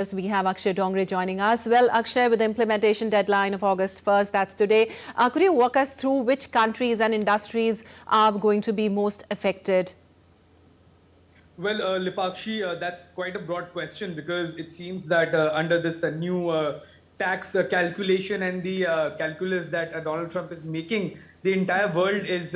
We have Akshay Dongre joining us. Well, Akshay, with the implementation deadline of August 1st, that's today, could you walk us through which countries and industries are going to be most affected? Well, Lipakshi, that's quite a broad question because it seems that under this new tax calculation and the calculus that Donald Trump is making, the entire world is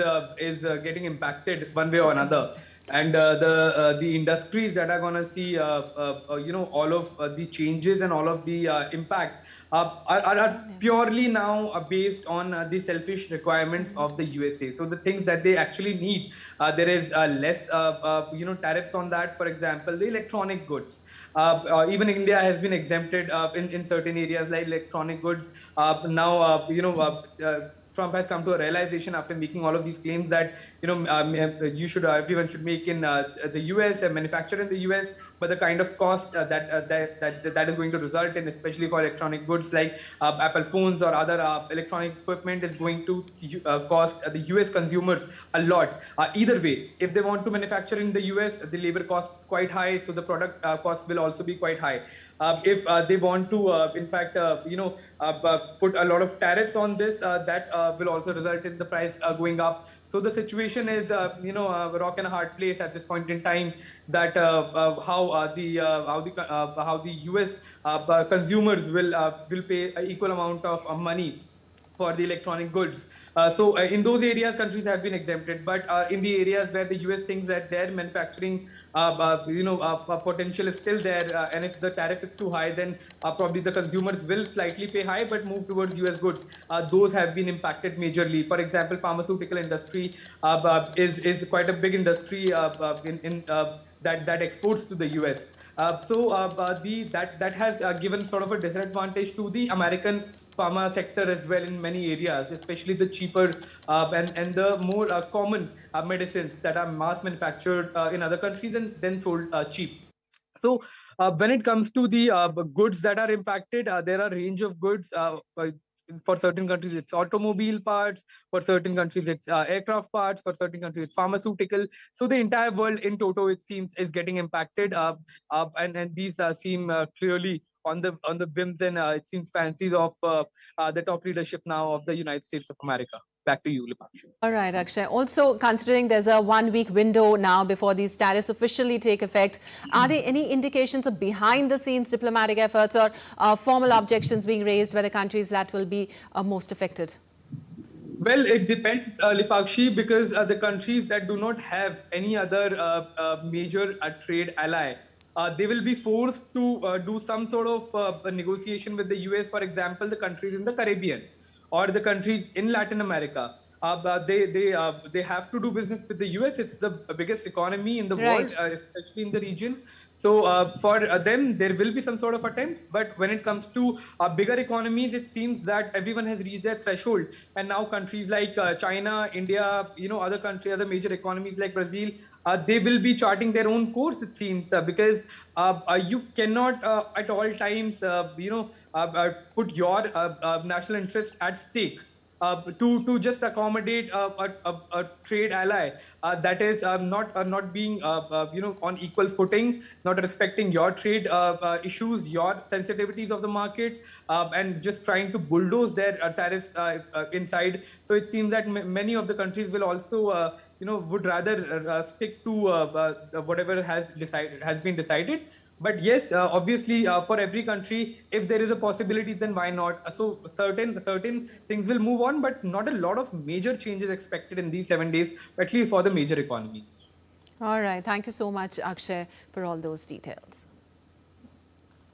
getting impacted one way or another. And the industries that are going to see all of the changes and all of the impact are purely now based on the selfish requirements of the USA. So the things that they actually need, there is less tariffs on that. For example, the electronic goods. Even India has been exempted in certain areas like electronic goods. Now, Trump has come to a realization after making all of these claims that everyone should make in the US and manufacture in the US, but the kind of cost that is going to result in, especially for electronic goods like Apple phones or other electronic equipment, is going to cost the US consumers a lot. Either way, if they want to manufacture in the US, the labor cost is quite high, so the product cost will also be quite high. If they want to, in fact, put a lot of tariffs on this, that will also result in the price going up. So the situation is, a rock and a hard place at this point in time. That how the U.S. Consumers will pay an equal amount of money for the electronic goods. So in those areas, countries have been exempted, but in the areas where the US thinks that their manufacturing potential is still there, and if the tariff is too high, then probably the consumers will slightly pay high, but move towards US goods. Those have been impacted majorly. For example, pharmaceutical industry is quite a big industry that exports to the US. That has given sort of a disadvantage to the American pharma sector as well in many areas, especially the cheaper and the more common medicines that are mass manufactured in other countries and then sold cheap. So when it comes to the goods that are impacted, there are a range of goods. For certain countries, it's automobile parts. For certain countries, it's aircraft parts. For certain countries, it's pharmaceutical. So the entire world in toto, it seems, is getting impacted. And these seem clearly on the whims and it seems fancies of the top leadership now of the United States of America. Back to you, Lipakshu. All right, Akshay. Also, considering there's a one-week window now before these tariffs officially take effect, are there any indications of behind-the-scenes diplomatic efforts or formal objections being raised by the countries that will be most affected? Well, it depends, Lipakshi, because the countries that do not have any other major trade ally, they will be forced to do some sort of negotiation with the US. For example, the countries in the Caribbean or the countries in Latin America. They have to do business with the US. It's the biggest economy in the world, especially in the region. So for them, there will be some sort of attempts. But when it comes to bigger economies, it seems that everyone has reached their threshold. And now countries like China, India, other countries, other major economies like Brazil, they will be charting their own course, it seems, because you cannot at all times, put your national interest at stake. To just accommodate a trade ally that is not being on equal footing, not respecting your trade issues, your sensitivities of the market, and just trying to bulldoze their tariffs inside. So it seems that many of the countries will also would rather stick to whatever has been decided. But yes, obviously, for every country, if there is a possibility, then why not? So certain things will move on, but not a lot of major changes expected in these 7 days, at least for the major economies. All right. Thank you so much, Akshay, for all those details.